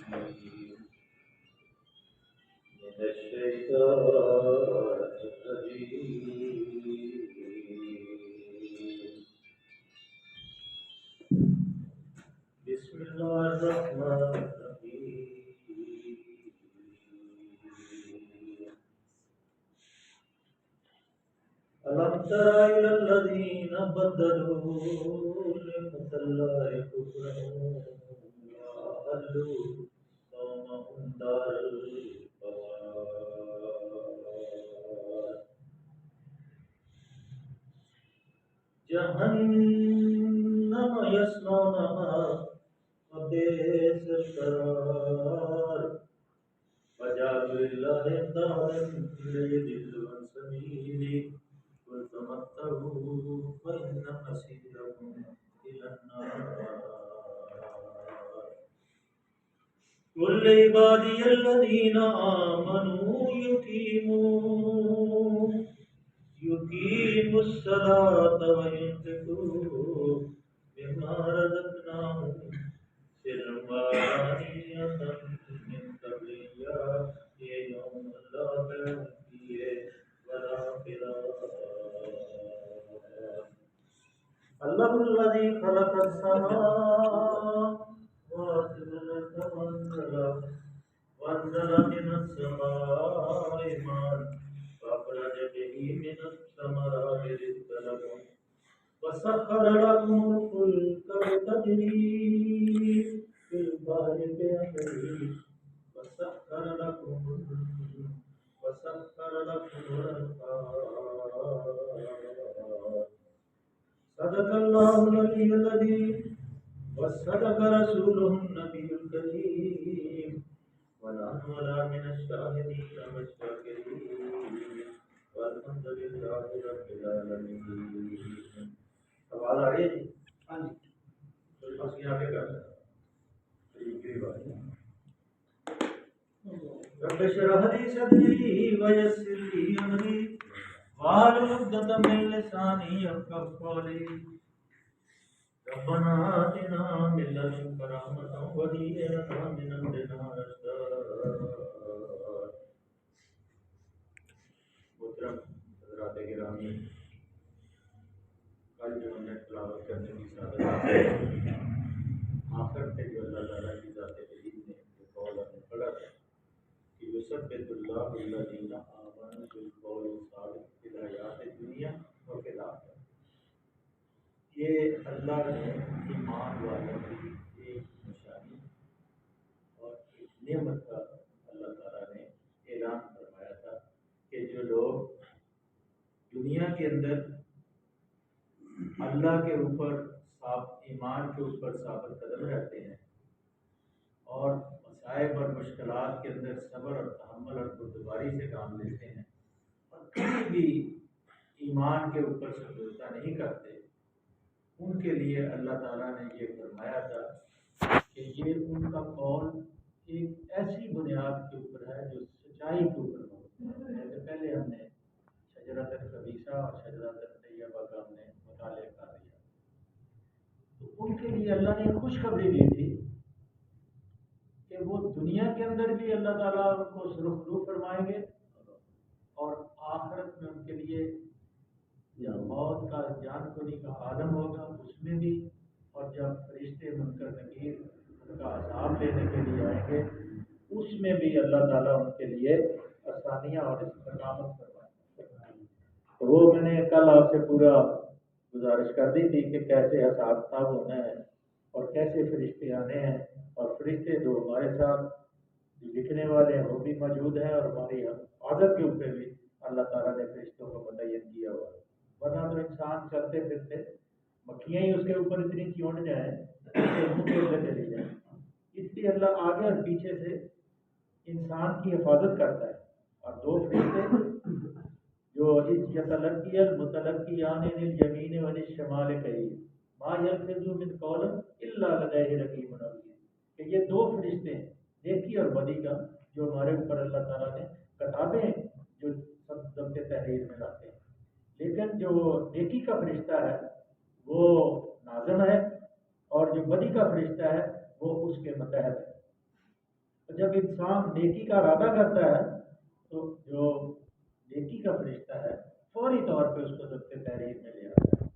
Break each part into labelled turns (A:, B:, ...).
A: من الشيطان الرجيم. بسم الله الرحمن الرحيم. ألم تر إلى الذين بدلوا نعمة الله كفرا وأحلوا قومهم دار البوار جهنم يصلونها وبئس القرار وجعلوا لله أندادا ليضلوا عن سبيله قل تمتعوا فإن مصيركم إلى النار. قل لعبادي الذين آمنوا يقيموا الصلاة وينفقوا مما رزقناهم سرا وعلانية من قبل يأتي يوم لا بيع فيه ولا خلال. الله الذي خلق السماوات والأرض وأنزل من السماء ماء فأخرج به من الثمرات رزقا لكم وسخر لكم الفلك لتجري في البحر بأمره وسخر لكم الأنهار. صدق الله العلي العظيم وصدق رسوله النبي الكريم ونحن ولا من الشاهدين والشاكرين والحمد لله رب العالمين. آواز آ رہی ہے جی؟ ہاں جی. بس یہاں پہ کر قریب آ رہی ہے. رب اشرح لي صدري ويسر لي امري واحلل عقدة من لساني يفقهوا قولي. ربنا آتنا من لدنك رحمة وهيئ لنا من أمرنا رشدا. محترم حضرات گرامی، کل جو ہم نے تلاوت کرنے کی سعادت آخر پہ جو اللہ تعالیٰ کی ذات جلیل نے جو قول ہمیں پڑھا تھا کہ یثبت اللہ الذین آمنوا بالقول الثابت فی الحیات الدنیا وفی الآخرہ. یہ اللہ نے ایمان والوں کی ایک نشانی اور ایک نعمت کا اللہ تعالیٰ نے اعلان فرمایا تھا کہ جو لوگ دنیا کے اندر اللہ کے اوپر ایمان کے اوپر ثابت قدم رہتے ہیں اور مصائب اور مشکلات کے اندر صبر اور تحمل اور بردباری سے کام لیتے ہیں اور کبھی بھی ایمان کے اوپر سمجھوتا نہیں کرتے، ان کے لیے اللہ تعالیٰ نے یہ فرمایا تھا کہ یہ ان کا قول ایک ایسی بنیاد کے اوپر ہے جو سچائی کے اوپر ہو. جیسے پہلے ہم نے شجرۃ الخبیثہ اور شجرۃ الطیبہ کا ہم نے مطالعہ کر لیا، تو ان کے لیے اللہ نے خوشخبری دی تھی کہ وہ دنیا کے اندر بھی اللہ تعالیٰ ان کو سرخرو فرمائیں گے اور آخرت میں ان کے لیے یا موت کا جان کنی کا عالم ہوگا اس میں بھی، اور جب فرشتے منکر نکیر ان کا عذاب لینے کے لیے آئیں گے اس میں بھی اللہ تعالیٰ ان کے لیے آسانیاں اور استقامت فرمائیں گے. تو وہ میں نے کل آپ سے پورا گزارش کر دی تھی کہ کیسے حساب کتاب ہونا ہے اور کیسے فرشتے آنے ہیں، اور فرشتے جو ہمارے ساتھ لکھنے والے ہیں وہ بھی موجود ہیں اور ہماری حفاظت کے اوپر بھی اللہ تعالیٰ نے فرشتوں کو متعین کیا ہوا ہے. ورنہ تو انسان چلتے پھرتے مکھیاں ہی اس کے اوپر اتنی چونٹ جائیں منہ کے اندر چلی جائیں، اس لیے اللہ آگے اور پیچھے سے انسان کی حفاظت کرتا ہے. اور دو فرشتے جو یتلقی المتلقیان عن الیمین وعن الشمال قعید ما یلفظ من قول الا لدیہ رقیب عتید، کہ یہ دو فرشتے ہیں نیکی اور بدی کا جو ہمارے اوپر اللہ تعالیٰ نے کتابیں جو سب ضبط تحریر میں لاتے ہیں. لیکن جو نیکی کا فرشتہ ہے وہ ناظم ہے اور جو بدی کا فرشتہ ہے وہ اس کے متحد ہے. تو جب انسان نیکی کا ارادہ کرتا ہے تو جو نیکی کا فرشتہ ہے فوری طور پہ اس کو ضبط تحریر میں لے آتا ہے،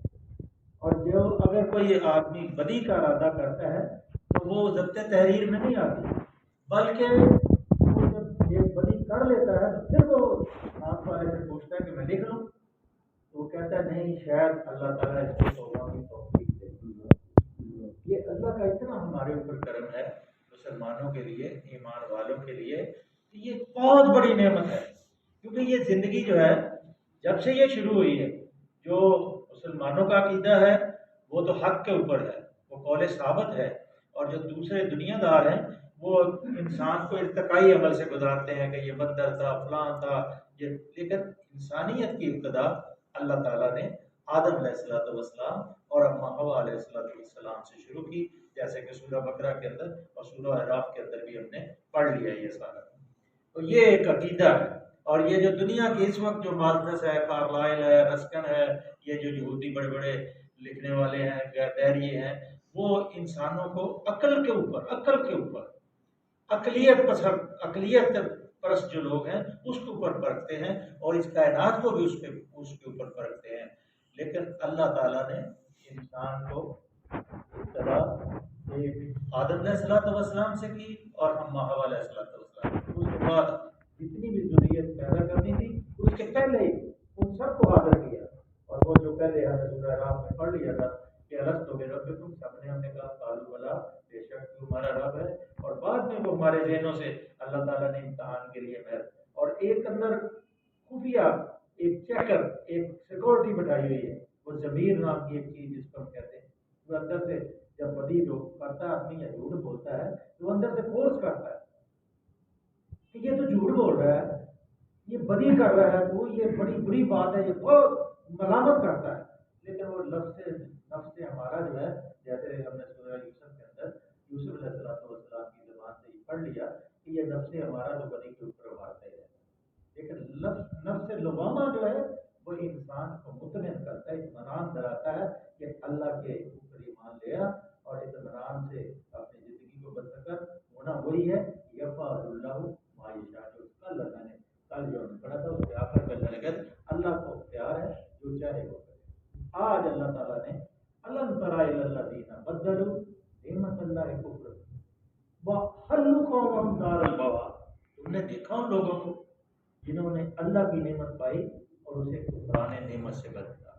A: اور جو اگر کوئی آدمی بدی کا ارادہ کرتا ہے تو وہ ضبط تحریر میں نہیں آتی، بلکہ وہ جب ایک بدی کر لیتا ہے تو پھر وہ آپ والے سے پوچھتا ہے کہ میں لکھ لوں، تو وہ کہتا ہے نہیں، شاید اللہ تعالیٰ اس کو توبہ کی توفیق دے۔ یہ اللہ کا اتنا ہمارے اوپر کرم ہے مسلمانوں کے لیے، ایمان والوں کے لیے، کہ یہ بہت بڑی نعمت ہے، کیونکہ یہ زندگی جو ہے جب سے یہ شروع ہوئی ہے، جو مسلمانوں کا عقیدہ ہے وہ تو حق کے اوپر ہے، وہ قول ثابت ہے، اور جو دوسرے دنیا دار ہیں وہ انسان کو ارتقائی عمل سے گزارتے ہیں کہ یہ بندر تھا، فلاں تھا، یہ، لیکن انسانیت کی ابتدا اللہ تعالیٰ نے آدم علیہ السلام اور اما حوا علیہ السلام سے شروع کی، جیسے کہ سورہ بقرہ کے اندر اور سورہ اعراف کے اندر بھی ہم نے پڑھ لیا یہ سارا۔ تو یہ ایک عقیدہ ہے، اور یہ جو دنیا کی اس وقت جو مالتھس ہے، کارلائل ہے، رسکن ہے، یہ جو یہودی بڑے بڑے لکھنے والے ہیں، گیریے ہیں، وہ انسانوں کو عقل کے اوپر اقلیت پرست جو لوگ ہیں اس کے اوپر پرکھتے ہیں، اور اس کائنات کو بھی اس کے اوپر پرکھتے ہیں، لیکن اللہ تعالیٰ نے انسان کو ابتدا ایک آدم علیہ السلام سے کی اور حوا علیہ السلام، اس کے بعد جتنی بھی ذریت پیدا کرنی تھی اس کے پہلے ہی ان سب کو حاضر کیا، اور وہ جو پہلے ہم نے سورہ اعراف میں پڑھ لیا تھا کہ الستو بربکم، سب نے ہم نے کہا قالوا بلی، بے شک تو ہمارا رب ہے، اور بعد میں وہ ہمارے ذہنوں سے اللہ تعالیٰ نے امتحان کے لیے محض اور ایک اندر خفیہ ایک چیکر، ایک سیکورٹی بٹھائی ہوئی ہے، وہ ضمیر نام کی ایک چیز جس کو ہم کہتے ہیں، وہ اندر سے جب بدی جو کرتا ہے آدمی یا جھوٹ بولتا ہے تو وہ اندر سے فورس کرتا ہے کہ یہ تو جھوٹ بول رہا ہے، یہ بدی کر رہا ہے، تو یہ بڑی بری بات ہے، یہ بہت ملامت کرتا ہے، لیکن وہ نفس ہمارا جو ہے، جیسے ہم نے سورہ یوسف کے اندر یوسف علیہ السلام کی زبان سے یہ پڑھ لیا کہ یہ نفس ہمارا تو بدی کے اوپر ابھارتا ہے، لیکن نفس لوامہ جو ہے وہ انسان کو مطمئن کرتا ہے، اطمینان دلاتا ہے کہ اللہ کے اوپر ایمان لیا اور اطمینان سے اپنی زندگی کو بسر ہونا وہی ہے، یفعل اللہ ما یشاء، جو کل اللہ نے کل جو ہم نے پڑھا تھا اس کے آخر میں اللہ نے کہا اللہ کو اختیار ہے جو چاہے وہ کرے۔ آج اللہ تعالیٰ نے الم تر الی الذین بدلوا نعمت اللہ کفر وحلوا قومهم دار البوار، تم نے دیکھا ان لوگوں کو جنہوں نے اللہ کی نعمت پائی اور اسے کفران نعمت سے بدلا۔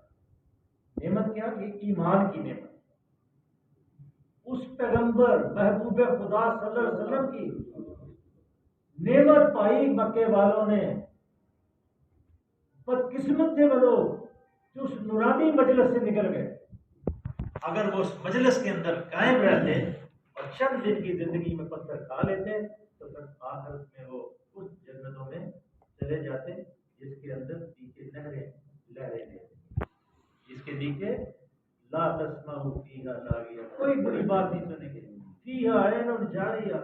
A: نعمت کیا کہ ایمان کی نعمت، اس پیغمبر محبوب خدا صلی اللہ علیہ وسلم کی نعمت پائی مکے والوں نے، بدقسمت تھے وہ لوگ جو اس نورانی مجلس سے نکل گئے، اگر وہ اس مجلس کے اندر قائم رہتے اور چند دن کی زندگی میں پتھر کھا لیتے تو پھر آخرت میں وہ اس جنتوں میں چلے جاتے جس کے اندر نیچے لہریں جس کے نیچے لا تسمعوا فیہا لاغیہ، کوئی بری بات نہیں سنیں گے، فیہا عین جاریہ،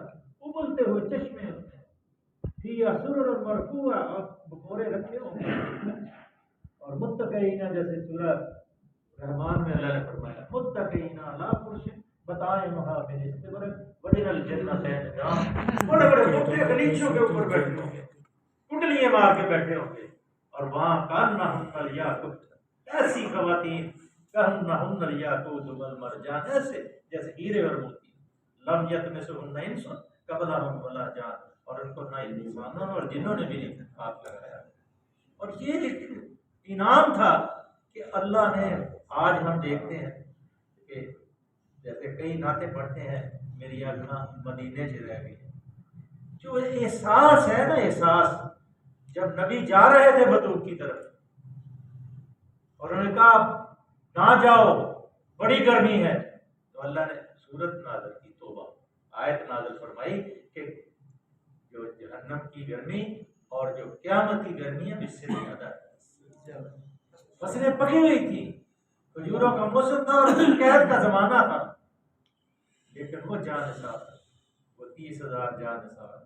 A: ابلتے ہوئے چشمے ہوتے ہیں، فیہا سرر مرفوعہ، اور بخورے رکھے ہوں گے، اور متقین، جیسے سورہ رحمان میں اللہ نے فرمایا متقین علی فرش بطائنھا من استبرق وجن الجنتین دان، بڑے بڑے موٹے غلیچوں کے اوپر بیٹھے ہوں گے، کنڈلیاں مار کے بیٹھے ہوں گے، اور وہاں کانہن الیاقوت، ایسی خواتین کانہن الیاقوت والمرجان، ایسے جیسے ہیرے اور موتی، لم یطمثہن انس قبلہم ولا جان، اور ان کو نہ انسانوں اور جنوں نے بھی ہاتھ لگایا، اور یہ ایک انعام تھا کہ اللہ نے، آج ہم دیکھتے ہیں کہ جیسے کئی نعتیں پڑھتے ہیں میری آنکھاں مدینے سے رہ گئی، جو احساس ہے نا، احساس جب نبی جا رہے تھے بطوق کی طرف اور انہوں نے کہا نہ جاؤ بڑی گرمی ہے، تو اللہ نے سورت نازل کی، توبہ آیت نازل فرمائی کہ جو جہنم کی گرمی اور جو قیامت کی گرمی ہے اس سے زیادہ ہے، فصلیں پکی ہوئی تھی، کھجوروں کا موسم تھا اور قحط کا زمانہ تھا، لیکن وہ جانثار، وہ 30,000 جانثار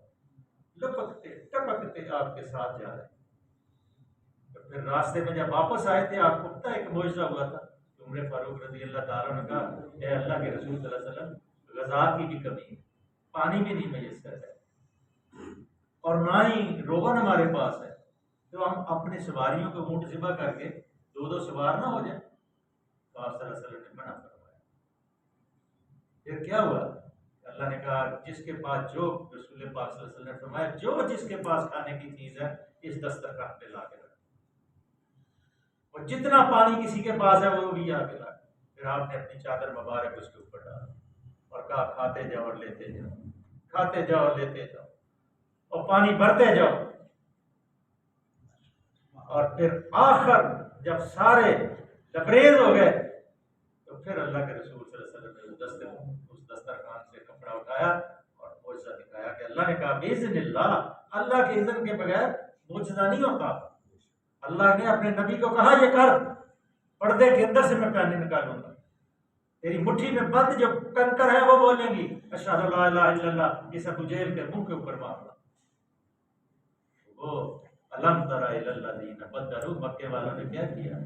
A: لپکتے ٹپکتے آپ کے ساتھ جا رہے ہیں۔ تو پھر راستے میں جب واپس آئے تھے، آپ کو پتہ ایک معجزہ ہوا تھا، عمر فاروق رضی اللہ تعالیٰ نے کہا اے اللہ کے رسول صلی اللہ علیہ وسلم، غذا کی بھی کمی ہے، پانی بھی نہیں میسر ہے، اور نہ ہی روغن ہمارے پاس ہے، تو ہم اپنے سواریوں کو اونٹ ذبح کر کے دو سوار نہ ہو جائیں؟ تو آپ صلی اللہ علیہ وسلم نے منع فرمایا۔ پھر کیا ہوا؟ اللہ نے کہا جس کے پاس جو، رسول پاک صلی اللہ علیہ وسلم نے فرمایا جو جس کے پاس کھانے کی چیز ہے اس دسترخوان پہ لا کے رکھ، اور جتنا پانی کسی کے پاس ہے وہ بھی آ کے لا۔ پھر آپ نے اپنی چادر مبارک اس کے اوپر ڈالا اور کہا کھاتے جاؤ اور لیتے جاؤ، کھاتے جاؤ اور لیتے جاؤ، اور پانی بھرتے جاؤ۔ اور پھر آخر جب سارے لبریز ہو گئے تو پھر اللہ کے رسول صلی اللہ علیہ وسلم نے اس دسترخوان سے کپڑا اٹھایا اور معجزہ دکھایا کہ اللہ نے کہا باذن اللہ، اللہ کے اذن کے بغیر معجزہ نہیں ہوتا۔ اللہ نے اپنے نبی کو کہا یہ کر، پردے کے اندر سے میں پہنے نکالوں گا، تیری مٹھی میں بند جو کنکر ہے وہ بولیں گی اشہد لا الہ الا اللہ، اس ابو جہل کے منہ کے اوپر مارنا۔ وہ الم تر الی الذین بدلوا، مکے والوں نے کیا کیا؟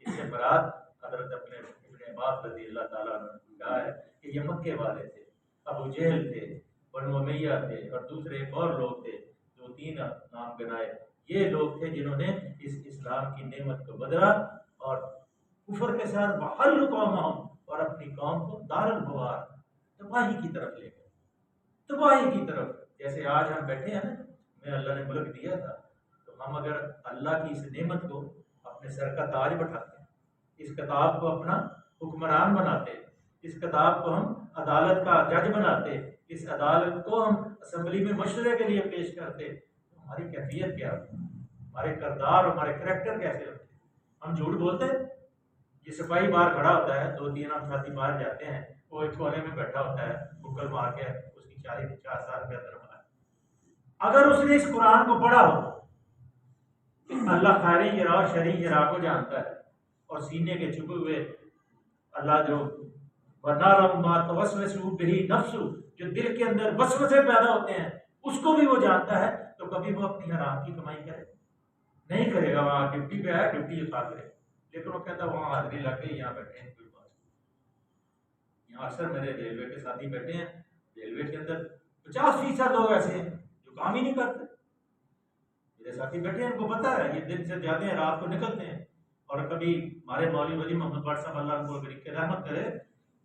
A: اس سے مراد حضرت اپنے ابن عباس رضی اللہ تعالیٰ عنہ نے کہا ہے کہ یہ مکے والے تھے، ابو جہل تھے، بنو امیہ تھے، اور دوسرے ایک اور لوگ تھے، دو تین نام گنائے۔ یہ لوگ تھے جنہوں نے اس اسلام کی نعمت کو بدلا اور کفر کے ساتھ وحل قومہم، اور اپنی قوم کو دار البوار، تباہی کی طرف لے گئے، تباہی کی طرف۔ جیسے آج ہم بیٹھے ہیں نا، ہمیں اللہ نے ملک دیا تھا، تو ہم اگر اللہ کی اس نعمت کو اپنے سر کا تاج بٹھاتے ہیں، اس کتاب کو اپنا حکمران بناتے، اس کتاب کو ہم عدالت کا جج بناتے، اس عدالت کو ہم اسمبلی میں مشورے کے لیے پیش کرتے، تو ہماری کیفیت کیا ہوتی؟ ہمارے کردار، ہمارے کریکٹر کیسے ہوتے؟ ہم جھوٹ بولتے ہیں؟ یہ سپاہی باہر کھڑا ہوتا ہے، دو تین ہم ساتھی باہر جاتے ہیں، وہ ایک کونے میں بیٹھا ہوتا ہے، بکل مار کے اس کی 40-50 سال کے اندر ہے۔ اگر اس نے اس قرآن کو پڑھا ہو، اللہ خیری جرا اور شرعی جرا کو جانتا ہے، اور سینے کے چھپے ہوئے اللہ جو وَنَعْلَمُ مَا تُوَسْوِسُ بِهِ نَفْسُ، جو دل کے اندر وسوسے پیدا ہوتے ہیں اس کو بھی وہ جانتا ہے، تو کبھی وہ اپنی حرام کی کمائی کرے نہیں کرے گا۔ وہاں ڈیوٹی پہ ہے، ڈیوٹی اٹھا کرے، لیکن وہ کہتا ہے وہاں حاضری لگ گئی، یہاں بیٹھے ہیں کوئی بات نہیں۔ یہاں اکثر میرے ریلوے کے ساتھی بیٹھے ہیں، ریلوے کے اندر 50% لوگ ایسے ہیں جو کام ہی نہیں کرتے۔ میرے ساتھی بیٹھے ہیں، ان کو پتا ہے یہ دن سے جاتے ہیں، رات کو نکلتے ہیں۔ اور کبھی ہمارے مولوی ولی محمد بٹ صاحب اللہ ان کو رحمت کرے،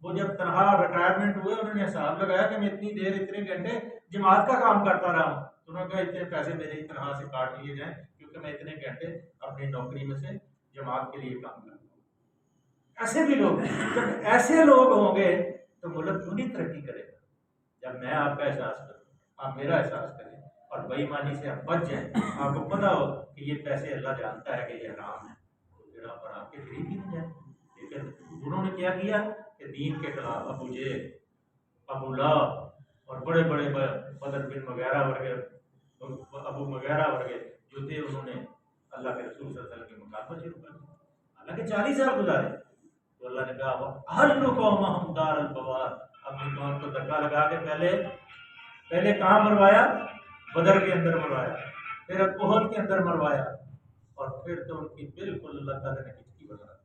A: وہ جب تنہا ریٹائرمنٹ ہوئے انہوں نے حساب لگایا کہ میں اتنی دیر اتنے گھنٹے جماعت کا کام کرتا رہا ہوں، تو انہوں نے کہا اتنے پیسے میرے تنہا سے کاٹ لیے جائیں کیونکہ میں اتنے گھنٹے اپنی نوکری میں سے جماعت کے لیے کام کرتا ہوں۔ ایسے بھی لوگ ہیں، جب ایسے لوگ ہوں گے تو ملک کیوں نہیں ترقی کرے گا؟ جب میں آپ کا احساس کروں، آپ میرا احساس کریں اور بے ایمانی سے آپ بچ جائیں، آپ کو پتا ہو کہ یہ پیسے اللہ جانتا ہے کہ یہ حرام ہے، تو پھر آپ کے قریب ہی نہیں جائیں۔ لیکن انہوں نے کیا کیا کہ دین کے خلاف ابو جہل، ابو لہب اور بڑے بڑے بدر بن مغیرہ ورگے، ابو مغیرہ ورگے جو تھے، انہوں نے اللہ کے رسول صلی اللہ علیہ وسلم کی مخالفت شروع کر دی۔ حالانکہ 40 سال گزارے، تو اللہ نے کہا وَأَحَلُّ قَوْمَهُمْ دَارَ الْبَوَارِ، اپنی قوم کو دھکا لگا کے پہلے کہاں مروایا؟ بدر کے اندر مروایا، پھر احد کے اندر مروایا، اور پھر تو ان کی بالکل اللہ تعالیٰ نے کچھ کی بنا۔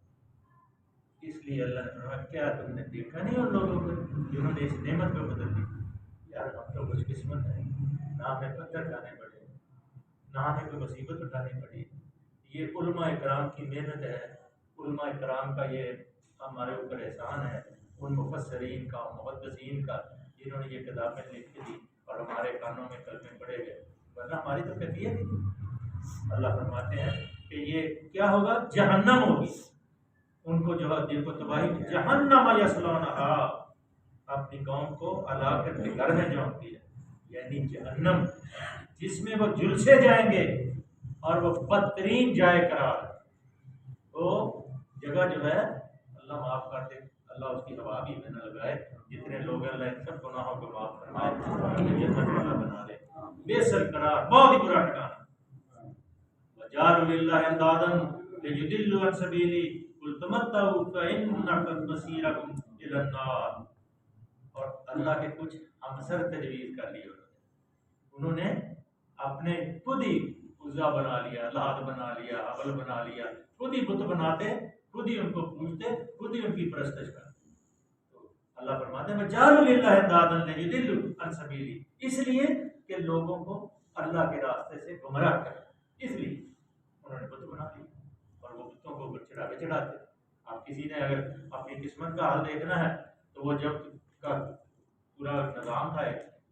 A: اس لیے اللہ نے فرمایا کیا تم نے دیکھا نہیں ان لوگوں کو جنہوں نے اس نعمت کو بدل دی؟ یار ہم تو خوش قسمت ہیں، نہ ہمیں پتھر کھانے پڑے، نہ ہمیں کوئی مصیبت اٹھانی پڑی۔ یہ علماء کرام کی محنت ہے، علماء کرام کا یہ ہمارے اوپر احسان ہے، ان مفسرین کا، محدثین کا، جنہوں نے یہ کتابیں لکھ کے دی اور ہمارے کانوں میں کلمے پڑے گئے، ورنہ ہماری تو کیفیت ہی نہیں۔ اللہ فرماتے ہیں کہ یہ کیا ہوگا؟ جہنم ہوگی، ان کو جو جن کو تباہی، جہنم یصلونھا، اپنی قوم کو ہلاکت کے گھر میں جھونکتی ہے، یعنی جہنم جس میں وہ جلسے جائیں گے اور وہ بدترین جائے قرار ہے۔ وہ جگہ جو ہے، اللہ معاف کر دے، اللہ اس کی ہوا بھی میں نہ لگائے، جتنے لوگ ہیں اللہ ان سب گناہوں کو معاف فرمائے، ہمیں جنت والا بنا دے۔ بئس القرار، بہت ہی برا ٹھکانہ۔ وَجَعَلُوا لِلَّهِ أَندَادًا لِيُضِلُّوا عَن سَبِيلِهِ قُلْ تَمَتَّعُوا فَإِنَّ مَصِيرَكُمْ إِلَى النَّارِ۔ اور اللہ کے کچھ ہمسر تجویز کر لی انہوں نے اپنے خود ہی عزا بنا لیا، لات بنا لیا، حبل بنا لیا، خود ہی بت بناتے، خود ہی ان کو پوجتے، خود ہی ان کی پرستش کرتے۔ تو اللہ فرماتے ہیں وَجَعَلُوا لِلَّهِ أَندَادًا لِيُضِلُّوا عَن سَبِيلِهِ، اس لیے کہ لوگوں کو اللہ کے راستے سے گمراہ کریں، اس لیے انہوں نے بت بنا لی اور وہ بتوں کو چڑھا کے چڑھاتے۔ آپ کسی نے اگر اپنی قسمت کا حال دیکھنا ہے تو وہ جب کا پورا نظام تھا،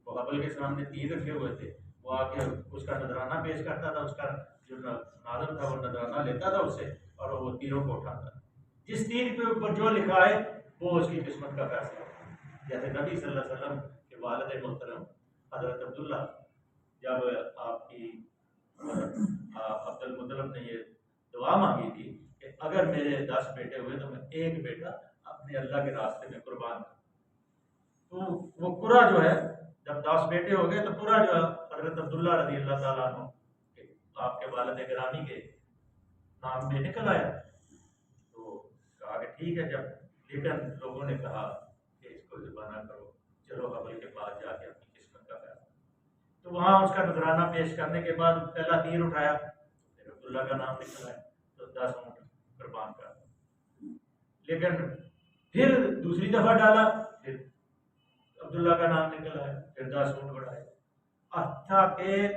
A: وہ حبل کے سامنے تیر رکھے ہوئے تھے، وہ آ کے اس کا نذرانہ پیش کرتا تھا، اس کا جو ناظم تھا وہ نذرانہ لیتا تھا اس سے اور وہ تیروں کو اٹھاتا تھا، جس تیر کے اوپر جو لکھا ہے وہ اس کی قسمت کا فیصلہ ہے۔ جیسے نبی صلی اللہ علیہ وسلم کے والد محترم حضرت عبداللہ، جب آپ کی عبد المطلب نے یہ دعا مانگی تھی کہ اگر میرے 10 بیٹے ہوئے تو میں ایک بیٹا اپنے اللہ کے راستے میں قربان کروں، تو وہ پورا جو ہے جب 10 بیٹے ہو گئے تو پورا جو ہے حضرت عبداللہ رضی اللہ تعالیٰ عنہ آپ کے والد گرامی کے نام میں نکل آیا۔ تو کہا کہ ٹھیک ہے، جب لیکن لوگوں نے کہا کہ اس کو ذبح نہ کرو، چلو حبل کے پاس جا کے اپنی قسمت کا فیصلہ۔ تو وہاں اس کا نذرانہ پیش کرنے کے بعد پہلا تیر اٹھایا، پھر عبداللہ کا نام نکل آیا تو 10 اونٹ قربان کر، لیکن پھر دوسری دفعہ ڈالا، پھر عبداللہ کا نام نکل آیا، پھر 10 اونٹ بڑھائے، حتیٰ کہ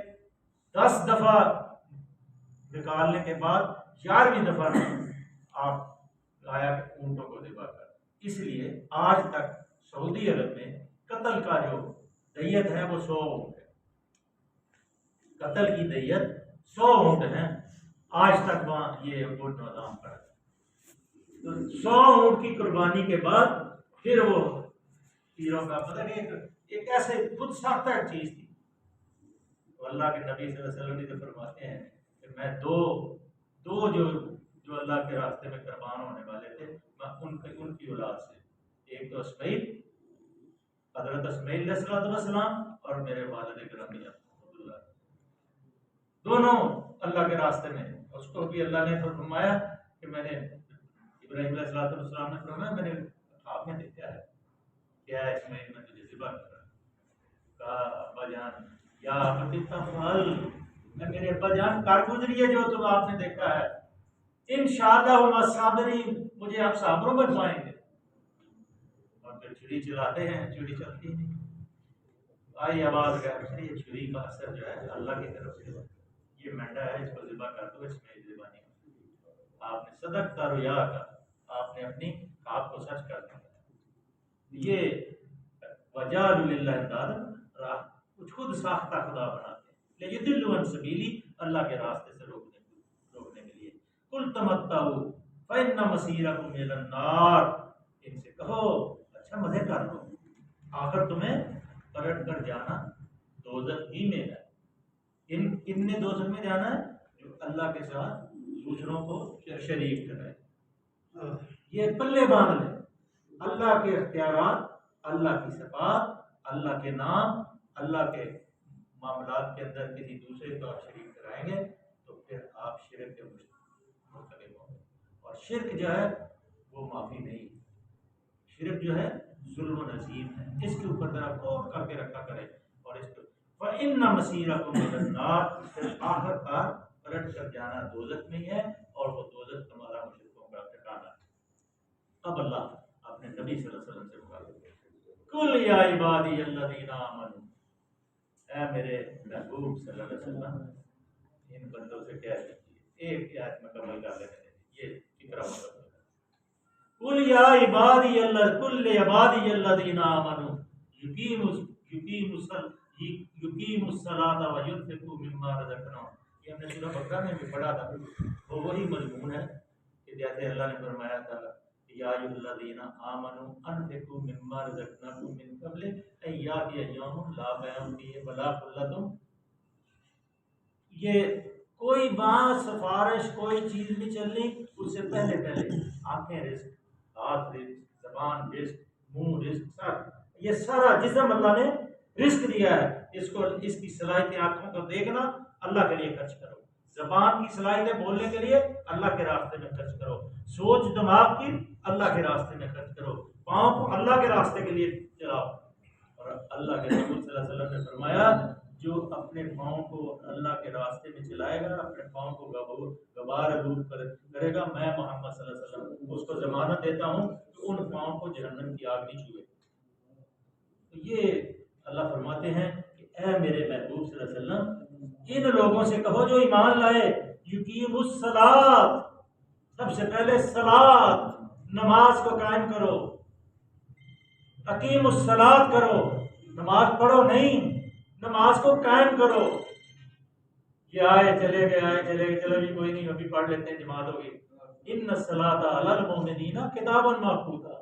A: 10 دفعہ نکالنے کے بعد 11ویں دفعہ آپ آیا کہ اونٹوں کو ذبح کر۔ اس لیے آج تک سعودی عرب میں قتل کا جو دیت ہے وہ 100 اونٹ ہے، قتل کی دیت 100 اونٹ ہیں آج تک وہاں یہ اونٹ نظام پر۔ تو 100 اونٹ کی قربانی کے بعد پھر وہ تیروں کا پتہ نہیں ایک ایسے خود ساختہ چیز تھی۔ تو اللہ کے نبی صلی اللہ علیہ وسلم نے فرماتے ہیں کہ میں دو جو اللہ کے راستے میں قربان ہونے والے تھے، میں ان کی اولاد سے، ایک تو اسماعیل، حضرت اسماعیل علیہ السلام، اور میرے والد گرامی عبداللہ، دونوں اللہ کے راستے میں۔ اس کو بھی اللہ نے فرمایا کہ میں نے ابراہیم علیہ السلام نے فرمایا میں نے خواب میں دیکھا ہے کیا ہے اسماعیل، میں تجھے ذبح کر رہا ہوں۔ کہا ابا جان یا ابتی تفعل، میں میرے ابا جان کر گزریے جو تم آپ نے دیکھا ہے، انشاءاللہ ہم الصابرین، مجھے آپ صابروں میں پائیں گے۔ اور پھر چھری چلاتے ہیں، چھری چلتی نہیں، آئی آواز گیا، یہ چھری کا اثر جو ہے اللہ کی طرف سے، یہ مینڈا ہے، اس کو ذبح کر دو، اس میں ذبح نہیں ہوتی۔ آپ نے صدق کا رویا کا، آپ نے اپنی خواب کو سچ کر دیا۔ یہ وجعلوا للہ اندادا، کچھ خود ساختہ خدا بناتے ہیں، لیضلوا عن سبیلی، اللہ کے راستے سے روکنے کے لیے۔ قل تمتعوا فإن مصیرکم إلی النار، ان سے کہو اچھا مزے کر لو، آخر تمہیں پلٹ کر جانا دوزخ ہی میں ہے۔ کن نے دوزخ میں جانا ہے؟ جو اللہ کے ساتھ دوسروں کو شریک کرے۔ یہ پلے باندھ لے، اللہ کے اختیارات، اللہ کی صفات، اللہ کے نام، اللہ کے معاملات کے اندر کسی دوسرے کو آپ شریک کرائیں گے تو پھر آپ شرک کے مرتکب ہوں گے، اور شرک جو ہے وہ معافی نہیں، شرک جو ہے ظلم و عظیم ہے، اس کے اوپر ذرا غور کر کے رکھا کرے۔ اور اس کو فَإِنَّ مَصِيرَكُمْ إِلَى النَّارِ، پھر آخر کار پلٹ کر جانا دوزخ میں ہے، اور وہ دوزخ تمہارا مشرکوں کا ٹھکانہ ہے۔ اب اللہ اپنے نبی صلی اللہ علیہ وسلم سے مخاطب ہے، قُلْ يَا عِبَادِيَ الَّذِينَ آمَنُوا، اے میرے محبوب صلی اللہ علیہ وسلم ان بندوں سے کہہ دیجیے، ایک آیت مکمل کر لیتے ہیں، یہ فکرہ مکمل ہے۔ قُلْ يَا عِبَادِيَ الَّذِينَ آمَنُوا يُقِيمُوا الصَّلَاةَ وَيُنْفِقُوا مِمَّا رَزَقْنَاهُمْ، یہ ہم نے سورہ بقرہ میں بھی پڑھا تھا، وہ وہی مضمون ہے کہ جیسے اللہ نے فرمایا تھا یا ایھا الذین آمنوا انفقوا مما رزقناکم من قبل ان یاتی یوم لا بیع فیہ ولا خلۃ، یہ کوئی بات سفارش کوئی چیز نہیں چلنی اس سے پہلے آنکھیں رزق، ہاتھ رزق، زبان رزق، منہ رزق، سر، یہ سارا جسم اللہ نے رزق دیا ہے، اس کو اس کی صلاحیت آنکھوں کو دیکھنا اللہ کے لیے خرچ کرو، زبان کی صلاحیت بولنے کے لیے اللہ کے راستے میں خرچ کرو، سوچ دماغ کی اللہ کے راستے میں خرچ کرو، پاؤں کو اللہ کے راستے کے لیے چلاؤ۔ اور اللہ کے رسول صلی اللہ علیہ وسلم نے فرمایا جو اپنے پاؤں کو اللہ کے راستے میں چلائے گا، اپنے پاؤں کو غبار آلود کرے گا، میں محمد صلی اللہ علیہ وسلم اس کو ضمانت دیتا ہوں کہ ان پاؤں کو جہنم کی آگ نہیں چھوئے۔ تو یہ اللہ فرماتے ہیں کہ اے میرے محبوب صلی اللہ علیہ وسلم ان لوگوں سے کہو جو ایمان لائے یقیم الصلاۃ، سب سے پہلے صلاۃ نماز کو قائم کرو، اقیم الصلاۃ کرو، نماز پڑھو نہیں، نماز کو قائم کرو۔ یہ آئے چلے گئے چلو جی کوئی نہیں ابھی پڑھ لیتے ہیں جماعت ہوگی۔ ان الصلاۃ علی المؤمنین کتابا موقوتا،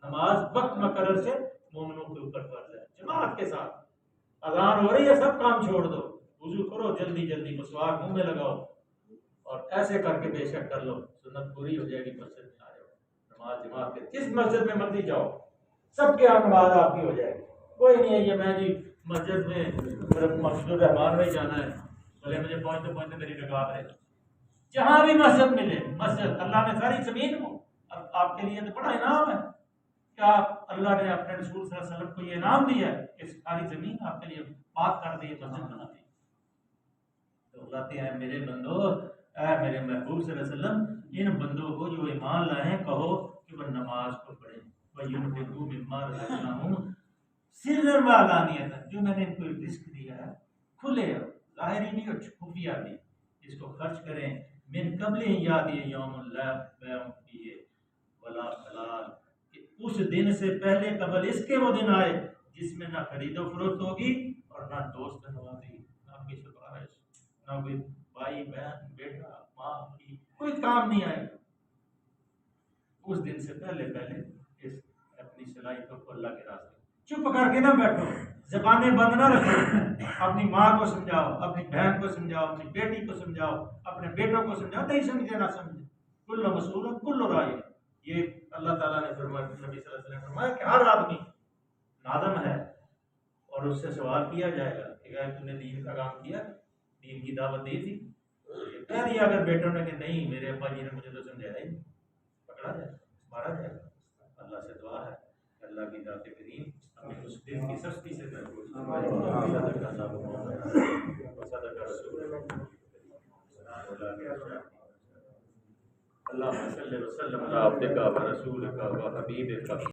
A: نماز وقت مقرر سے مومنوں کے اوپر فرض ہے جماعت کے ساتھ۔ اذان ہو رہی ہے سب کام چھوڑ دو، وضو کرو جلدی جلدی، مسواک منہ میں لگاؤ اور ایسے کر کے بے شک کر لو، سنت پوری ہو جائے گی، مسجد میں آ جاؤ، نماز جماعت کے جس مسجد میں مرضی جاؤ سب کے یہاں نماز آپ کی ہو جائے گی۔ کوئی نہیں ہے یہ میں جی مسجد میں مسجد الرحمان میں ہی جانا ہے، بھلے مجھے پہنچتے پہنچتے میری نگاہ رہے، جہاں بھی مسجد ملے مسجد، اللہ نے ساری زمین کو آپ کے لیے تو بڑا انعام ہے، کیا اللہ نے اپنے رسول صلی اللہ علیہ وسلم کو یہ انعام دیا ہے کہ ساری زمین آپ کے لیے پاک کر دی، مسجد بنا دی۔ تو اللہ کے ہیں میرے بندو، اے میرے محبوب صلی اللہ علیہ وسلم ان بندوں کو جو ایمان لائے ہیں کہو کہ وہ نماز کو پڑھیں، وَيُنْفِقُوا مِمَّا رَزَقْنَاهُمْ سِرًّا وَعَلَانِيَةً، جو میں نے ان کو رزق دیا ہے کھلے ظاہری بھی اور خفیہ بھی، اس کو خرچ کریں، من قبل یادی یوم لا بیع فیہ ولا خلال، کہ اس دن سے پہلے قبل اس کے وہ دن آئے جس میں نہ خرید و فروخت ہوگی اور نہ دوست نوازی، نہ کوئی سفارش، نہ کوئی بھائی بہن بیٹا ماں کی کوئی کام نہیں آئے گا۔ اس دن سے پہلے اس اپنی صلاحیتوں کو اللہ کے راستے چپ کر کے نہ بیٹھو، زبانیں بند نہ رکھو، اپنی ماں کو سمجھاؤ، اپنی بہن کو سمجھاؤ، اپنی بیٹی کو سمجھاؤ، اپنے بیٹوں کو سمجھاؤ، نہیں سمجھے نہ سمجھے، کل مسئول کل رائی، یہ اللہ تعالیٰ نے فرمایا، نبی صلی اللہ علیہ وسلم نے فرمایا کہ ہر آدمی نادم ہے اور اس سے سوال کیا جائے گا کہ اگر تم نے دین کا کام کیا، دین کی دعوت دی تھی، کہہ دیا اگر بیٹوں نے کہ نہیں میرے ابا جی نے مجھے تو سمجھایا ہی نہیں، پکڑا جائے گا، مارا جائے گا۔ اللہ سے دعا ہے کہ اللہ کی ذات کریم ہمیں اس دن کی سختی سے محفوظ فرمائے، صدق اللہ وصدق رسول اللہ صلی وسلم علی عبدک و رسولک و حبیبک